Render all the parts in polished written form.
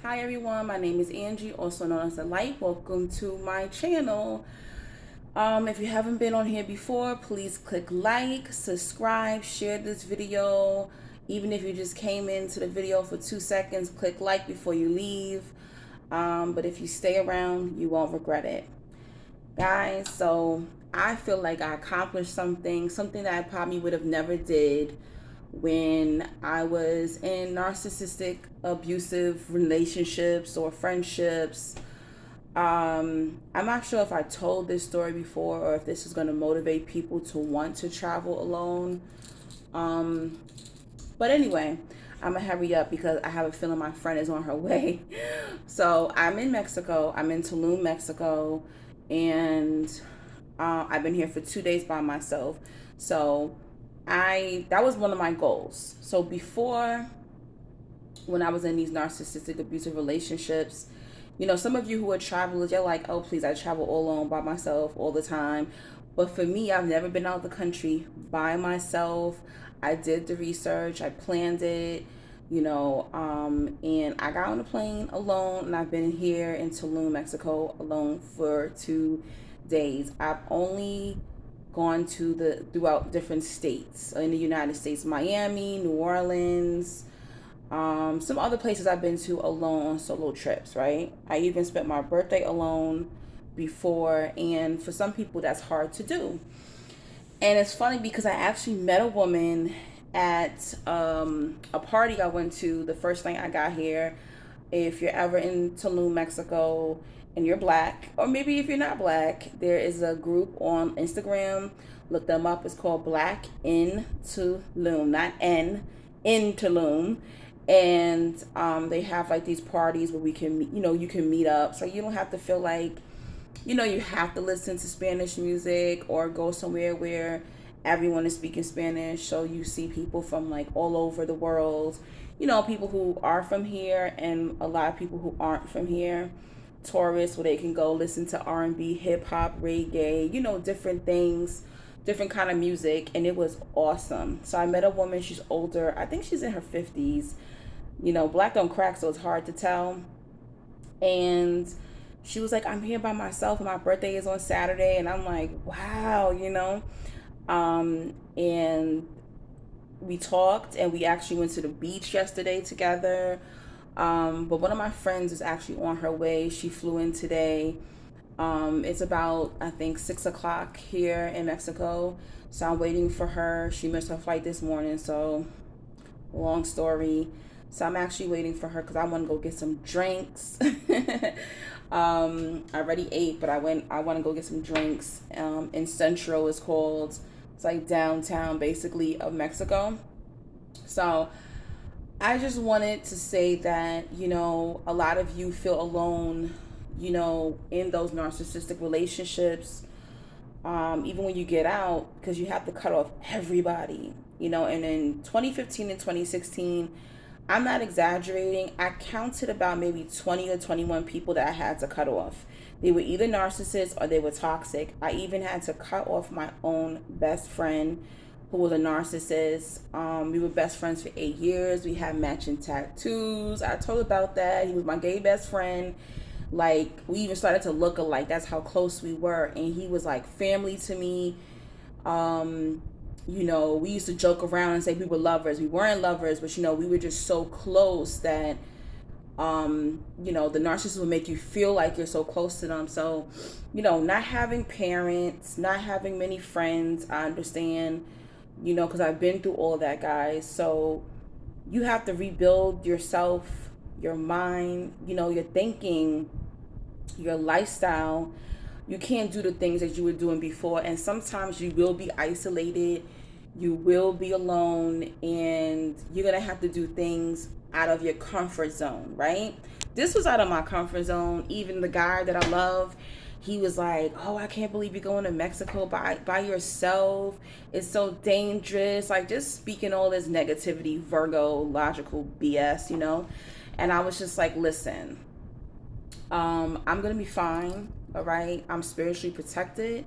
Hi everyone, my name is Angie, also known as The Light. Welcome to my channel. If you haven't been on here before, please click like, subscribe, share this video. Even if you just came into the video for 2 seconds, click like before you leave. But if you stay around, you won't regret it. Guys, so I feel like I accomplished something that I probably would have never did when I was in narcissistic, abusive relationships or friendships. I'm not sure if I told this story before or if this is going to motivate people to want to travel alone. Um, but anyway, I'm going to hurry up because I have a feeling my friend is on her way. So I'm in Mexico. I'm in Tulum, Mexico. And I've been here for 2 days by myself. So that was one of my goals. So before, when I was in these narcissistic abusive relationships, some of you who are travelers, you're like, oh please, I travel all alone by myself all the time. But for me, I've never been out of the country by myself. I did the research, I planned it, and I got on a plane alone, and I've been here in Tulum, Mexico alone for 2 days. I've only gone to throughout different states in the United States: Miami, New Orleans, some other places I've been to alone on solo trips, right? I even spent my birthday alone before, and for some people that's hard to do. And it's funny because I actually met a woman at a party I went to the first night I got here. If you're ever in Tulum, Mexico, and you're black, or maybe if you're not black, there is a group on Instagram. Look them up. It's called Black in Tulum, not N, in Tulum. And they have like these parties where we can, you can meet up. So you don't have to feel like, you have to listen to Spanish music or go somewhere where everyone is speaking Spanish. So you see people from like all over the world, people who are from here and a lot of people who aren't from here. Tourists where they can go listen to R&B, hip hop, reggae, different things, different kind of music, and it was awesome. So I met a woman. She's older. I think she's in her 50s. Black don't crack, so it's hard to tell. And she was like, I'm here by myself and my birthday is on Saturday. And I'm like, wow, and we talked, and we actually went to the beach yesterday together. But one of my friends is actually on her way. She flew in today. It's about, I think, 6 o'clock here in Mexico. So I'm waiting for her. She missed her flight this morning. So long story. So I'm actually waiting for her because I want to go get some drinks. I already ate, but I want to go get some drinks. In Centro is called. It's like downtown, basically, of Mexico. So I just wanted to say that, a lot of you feel alone, in those narcissistic relationships, even when you get out, because you have to cut off everybody, and in 2015 and 2016, I'm not exaggerating, I counted about maybe 20 or 21 people that I had to cut off. They were either narcissists or they were toxic. I even had to cut off my own best friend who was a narcissist. We were best friends for 8 years. We had matching tattoos. I told about that. He was my gay best friend. Like, we even started to look alike. That's how close we were. And he was like family to me. We used to joke around and say we were lovers. We weren't lovers, but we were just so close that the narcissist will make you feel like you're so close to them. So, not having parents, not having many friends, I understand, because I've been through all of that, guys. So you have to rebuild yourself, your mind, your thinking, your lifestyle. You can't do the things that you were doing before. And sometimes you will be isolated. You will be alone, and you're going to have to do things out of your comfort zone, right? This was out of my comfort zone. Even the guy that I love, he was like, oh, I can't believe you're going to Mexico by yourself. It's so dangerous. Like, just speaking all this negativity, Virgo, logical BS, And I was just like, listen, I'm going to be fine, all right? I'm spiritually protected.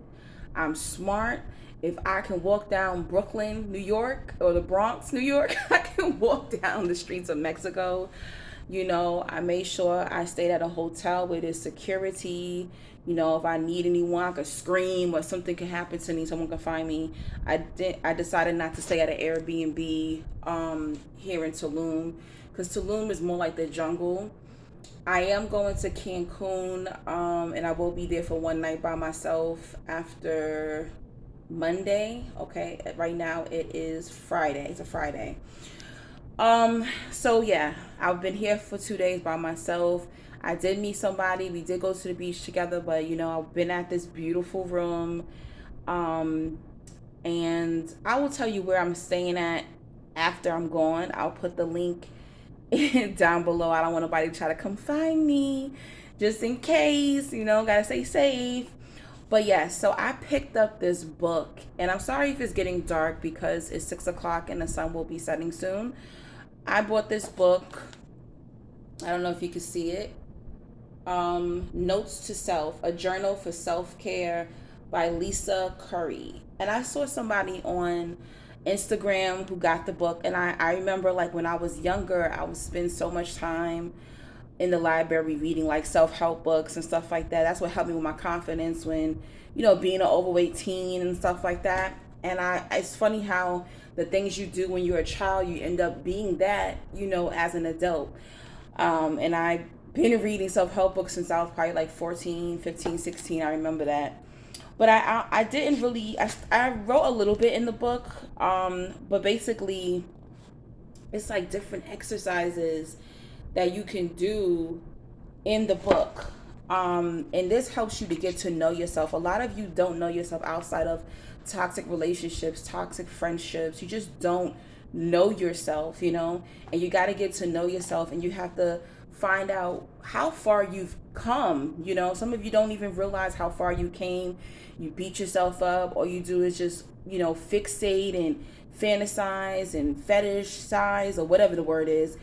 I'm smart. If I can walk down Brooklyn, New York, or the Bronx, New York, I can walk down the streets of Mexico. I made sure I stayed at a hotel where there's security. If I need anyone, I could scream or something could happen to me, someone could find me. I decided not to stay at an Airbnb here in Tulum, because Tulum is more like the jungle. I am going to Cancun, and I will be there for one night by myself after Monday. Okay, right now it is Friday. It's a Friday. So yeah, I've been here for 2 days by myself. I did meet somebody. We did go to the beach together, but I've been at this beautiful room. Um, and I will tell you where I'm staying at after I'm gone. I'll put the link down below. I don't want nobody to try to come find me, just in case, gotta stay safe. But yeah, so I picked up this book, and I'm sorry if it's getting dark because it's 6 o'clock and the sun will be setting soon. I bought this book. I don't know if you can see it. Notes to Self, a journal for self-care by Lisa Curry. And I saw somebody on Instagram who got the book, and I remember, like, when I was younger, I would spend so much time in the library reading like self-help books and stuff like that. That's what helped me with my confidence when, being an overweight teen and stuff like that. And it's funny how the things you do when you're a child, you end up being that, as an adult. And I've been reading self-help books since I was probably like 14, 15, 16. I remember that. But I didn't really, I wrote a little bit in the book. But basically, it's like different exercises that you can do in the book. And this helps you to get to know yourself. A lot of you don't know yourself outside of toxic relationships, toxic friendships. You just don't know yourself, and you got to get to know yourself, and you have to find out how far you've come. Some of you don't even realize how far you came. You beat yourself up. All you do is just, fixate and fantasize and fetishize, or whatever the word is.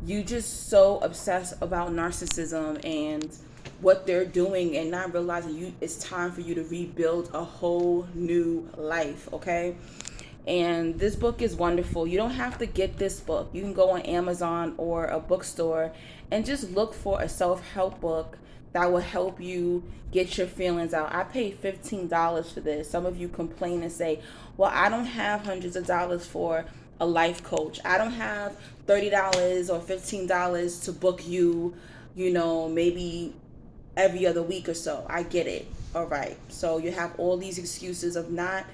You just so obsessed about narcissism and what they're doing, and not realizing it's time for you to rebuild a whole new life. Okay. And this book is wonderful. You don't have to get this book. You can go on Amazon or a bookstore and just look for a self-help book that will help you get your feelings out. I paid $15 for this. Some of you complain and say, well, I don't have hundreds of dollars for a life coach. I don't have $30 or $15 to book you, maybe every other week or so. I get it. All right. So you have all these excuses of not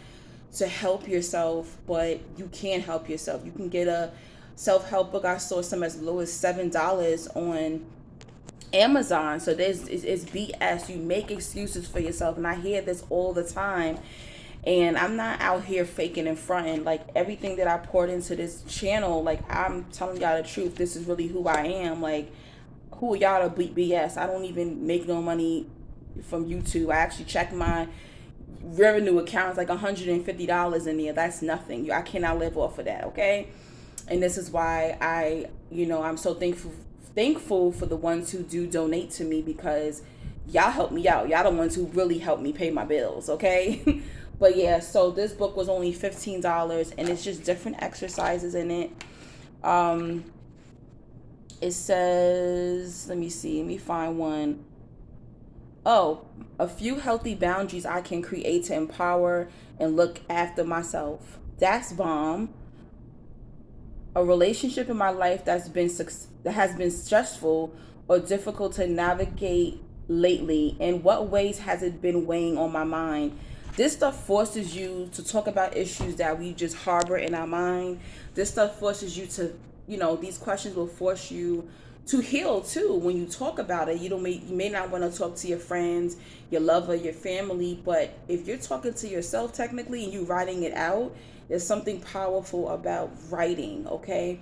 to help yourself, but you can help yourself. You can get a self-help book. I saw some as low as $7 on Amazon. So it's BS. You make excuses for yourself, and I hear this all the time. And I'm not out here faking and fronting. Like, everything that I poured into this channel, like, I'm telling y'all the truth. This is really who I am. Like, who are y'all to beat BS? I don't even make no money from YouTube. I actually check my revenue accounts, like $150 in there. That's nothing. I cannot live off of that. Okay. And this is why I'm so thankful for the ones who do donate to me, because y'all help me out. Y'all the ones who really help me pay my bills. Okay. But yeah, so this book was only $15, and it's just different exercises in it. It says, let me find one. Oh, a few healthy boundaries I can create to empower and look after myself. That's bomb. A relationship in my life that has been stressful or difficult to navigate lately. In what ways has it been weighing on my mind? This stuff forces you to talk about issues that we just harbor in our mind. This stuff forces you to, these questions will force you to heal too. When you talk about it, you may not want to talk to your friends, your lover, your family, but if you're talking to yourself technically and you writing it out, there's something powerful about writing. Okay,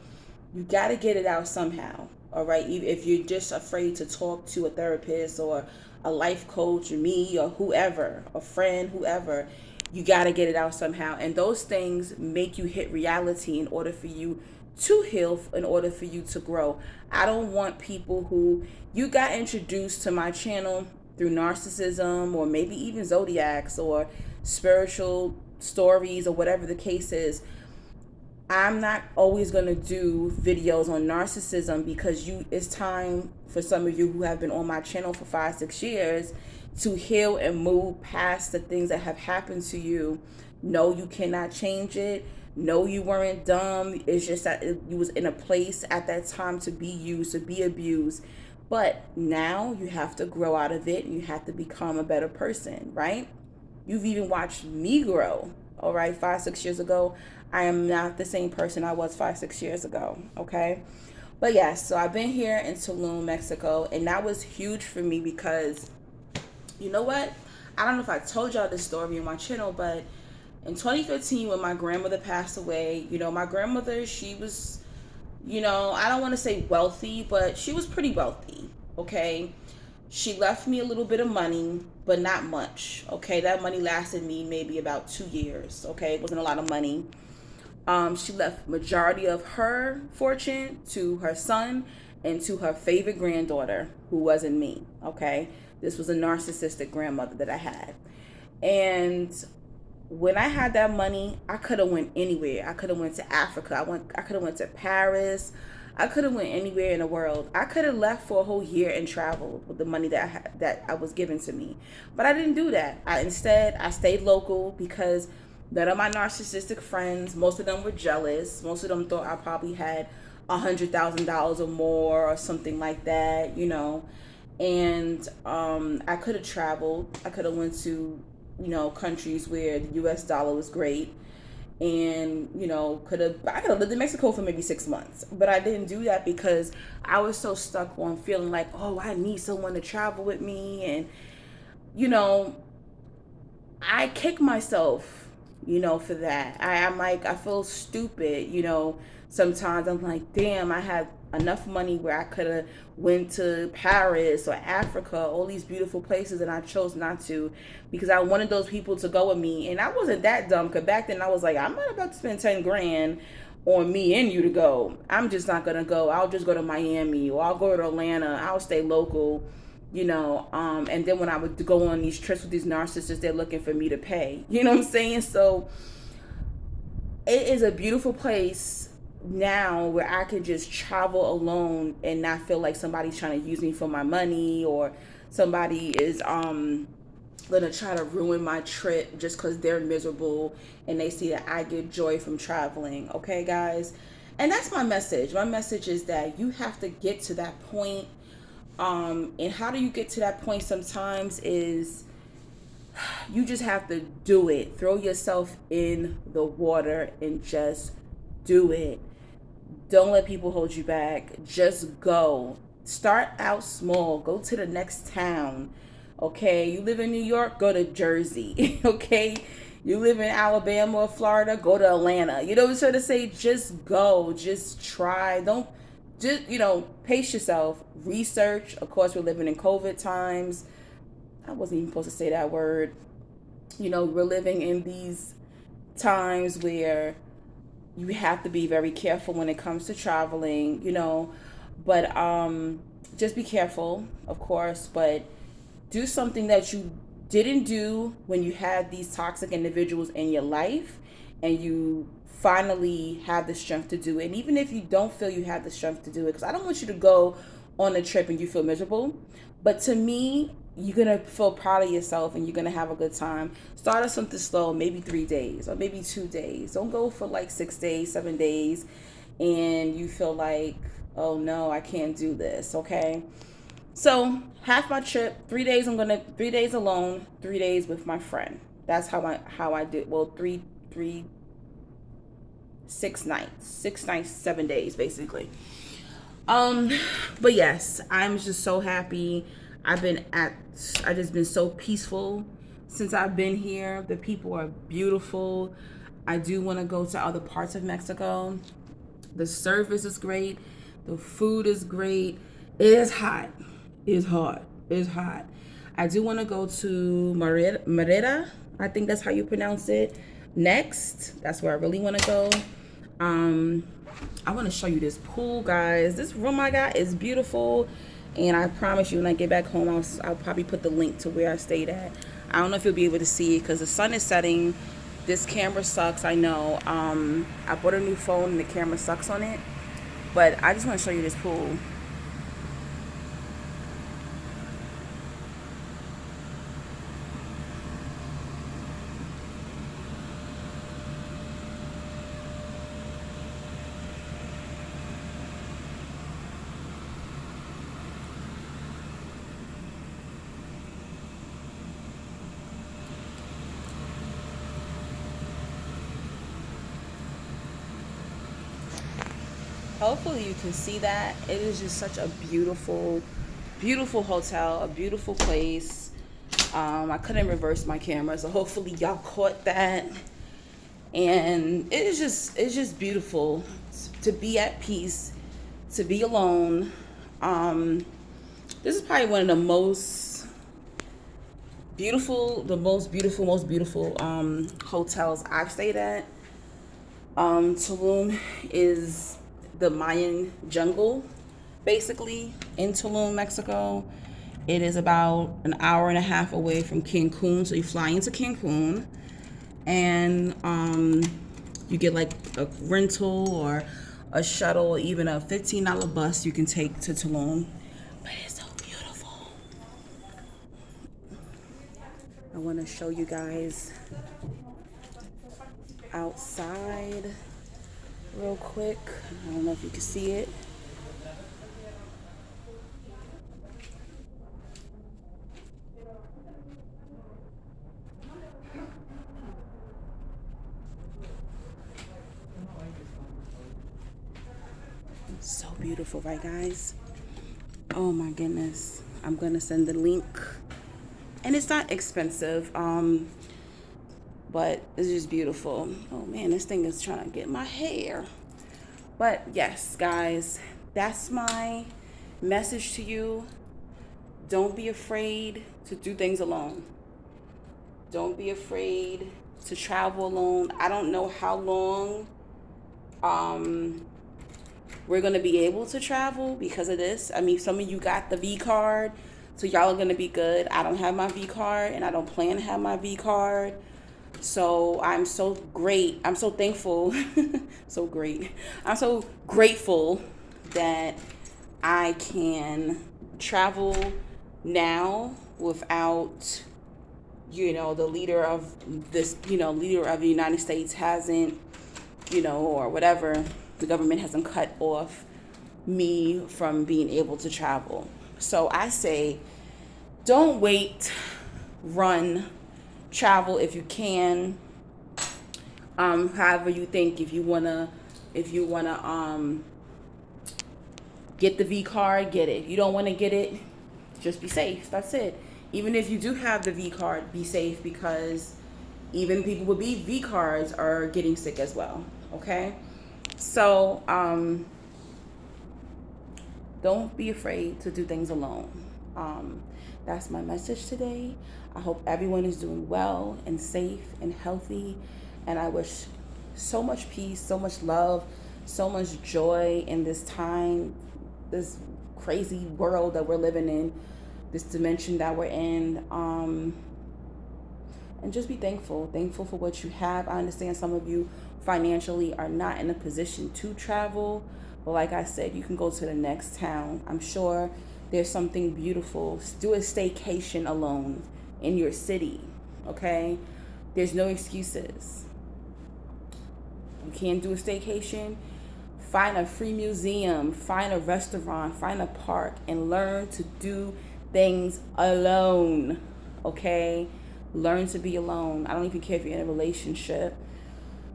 you got to get it out somehow. All right, if you're just afraid to talk to a therapist or a life coach or me or whoever, a friend, whoever, you got to get it out somehow. And those things make you hit reality in order for you to heal, in order for you to grow. I don't want people who you got introduced to my channel through narcissism, or maybe even zodiacs or spiritual stories, or whatever the case is. I'm not always going to do videos on narcissism, because it's time for some of you who have been on my channel for 5-6 years to heal and move past the things that have happened to you. No, you cannot change it. No, you weren't dumb. It's just that you was in a place at that time to be used, to be abused. But now you have to grow out of it and you have to become a better person, right? You've even watched me grow. All right, 5-6 years ago, I am not the same person I was 5-6 years ago. Okay, but yes, so I've been here in Tulum, Mexico, and that was huge for me because, you know what? I don't know if I told y'all this story on my channel, but in 2015, when my grandmother passed away, my grandmother, she was, I don't want to say wealthy, but she was pretty wealthy. Okay, she left me a little bit of money, but not much. Okay, that money lasted me maybe about 2 years. Okay, it wasn't a lot of money. She left majority of her fortune to her son and to her favorite granddaughter, who wasn't me. Okay, this was a narcissistic grandmother that I had, and when I had that money, I could have went anywhere. I could have went to Africa. I could have went to Paris. I could have went anywhere in the world. I could have left for a whole year and traveled with the money that I was given to me. But I didn't do that. Instead, I stayed local because none of my narcissistic friends, most of them were jealous. Most of them thought I probably had $100,000 or more or something like that. And I could have traveled. I could have went to countries where the US dollar was great, and I could have lived in Mexico for maybe 6 months, but I didn't do that because I was so stuck on feeling like, oh, I need someone to travel with me. And I kick myself, for that. I'm like, I feel stupid, sometimes I'm like, damn, I have enough money where I could have went to Paris or Africa, all these beautiful places, and I chose not to because I wanted those people to go with me. And I wasn't that dumb, because back then I was like, I'm not about to spend 10 grand on me and you to go. I'm just not gonna go. I'll just go to Miami, or I'll go to Atlanta. I'll stay local, and then when I would go on these trips with these narcissists, they're looking for me to pay. You know what I'm saying? So it is a beautiful place now where I can just travel alone and not feel like somebody's trying to use me for my money, or somebody is gonna try to ruin my trip just because they're miserable and they see that I get joy from traveling. Okay, guys? And that's my message. My message is that you have to get to that point. And how do you get to that point? Sometimes is you just have to do it. Throw yourself in the water and just do it. Don't let people hold you back. Just go. Start out small. Go to the next town. Okay? You live in New York, go to Jersey. Okay? You live in Alabama or Florida, go to Atlanta. You know what I'm trying to say? Just go. Just try. Don't just, pace yourself. Research. Of course, we're living in COVID times. I wasn't even supposed to say that word. We're living in these times where you have to be very careful when it comes to traveling, but just be careful, of course, but do something that you didn't do when you had these toxic individuals in your life, and you finally have the strength to do it. And even if you don't feel you have the strength to do it, because I don't want you to go on a trip and you feel miserable, but to me, you're going to feel proud of yourself and you're going to have a good time. Start with something slow, maybe 3 days or maybe 2 days. Don't go for like 6 days, 7 days, and you feel like, oh no, I can't do this. Okay. So half my trip, 3 days, 3 days alone, 3 days with my friend. That's how I did. Well, 6 nights, 7 days, basically. But yes, I'm just so happy. I just been so peaceful since I've been here. The people are beautiful. I do want to go to other parts of Mexico. The service is great. The food is great. It is hot. It's hot. It's hot. I do want to go to Merida. I think that's how you pronounce it. Next, that's where I really want to go. I want to show you this pool, guys. This room I got is beautiful. And I promise you, when I get back home, I'll probably put the link to where I stayed at. I don't know if you'll be able to see it because the sun is setting. This camera sucks, I know. I bought a new phone and the camera sucks on it. But I just want to show you this pool. Hopefully you can see that. It is just such a beautiful, beautiful hotel, a beautiful place. I couldn't reverse my camera, so hopefully y'all caught that. And it's just beautiful to be at peace, to be alone. This is probably one of the most most beautiful hotels I've stayed at. Tulum is the Mayan jungle, basically, in Tulum, Mexico. It is about an hour and a half away from Cancun, so you fly into Cancun, and you get like a rental or a shuttle, or even a $15 bus you can take to Tulum. But it's so beautiful. I want to show you guys outside real quick. I don't know if you can see it. So beautiful, right, guys? Oh my goodness. I'm gonna send the link. And it's not expensive, but it's just beautiful. Oh man, this thing is trying to get my hair. But yes, guys, that's my message to you. Don't be afraid to do things alone. Don't be afraid to travel alone. I don't know how long we're going to be able to travel because of this. I mean, some of you got the V card, so y'all are going to be good. I don't have my V card, and I don't plan to have my V card. So I'm so great. I'm so thankful. So great. I'm so grateful that I can travel now without, the leader of this, leader of the United States hasn't, or whatever, the government hasn't cut off me from being able to travel. So I say, don't wait, run, travel if you can. However you think, if you wanna get the V card, get it. You don't want to get it, just be safe. That's it. Even if you do have the V card, be safe, because even people with V cards are getting sick as well. Okay, so don't be afraid to do things alone. That's my message today. I hope everyone is doing well and safe and healthy, and I wish so much peace, so much love, so much joy in this time, this crazy world that we're living in, this dimension that we're in. And just be thankful for what you have. I understand some of you financially are not in a position to travel, but like I said, you can go to the next town. I'm sure there's something beautiful. Do a staycation alone in your city, okay? There's no excuses. You can't do a staycation? Find a free museum, find a restaurant, find a park, and learn to do things alone, okay? Learn to be alone. I don't even care if you're in a relationship.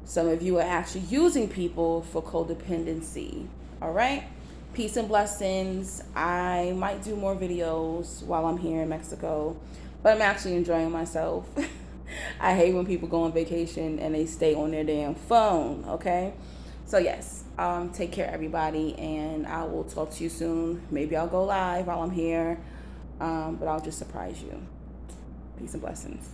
Some of you are actually using people for codependency, all right? Peace and blessings. I might do more videos while I'm here in Mexico, but I'm actually enjoying myself. I hate when people go on vacation and they stay on their damn phone, okay? So yes, take care, everybody, and I will talk to you soon. Maybe I'll go live while I'm here, but I'll just surprise you. Peace and blessings.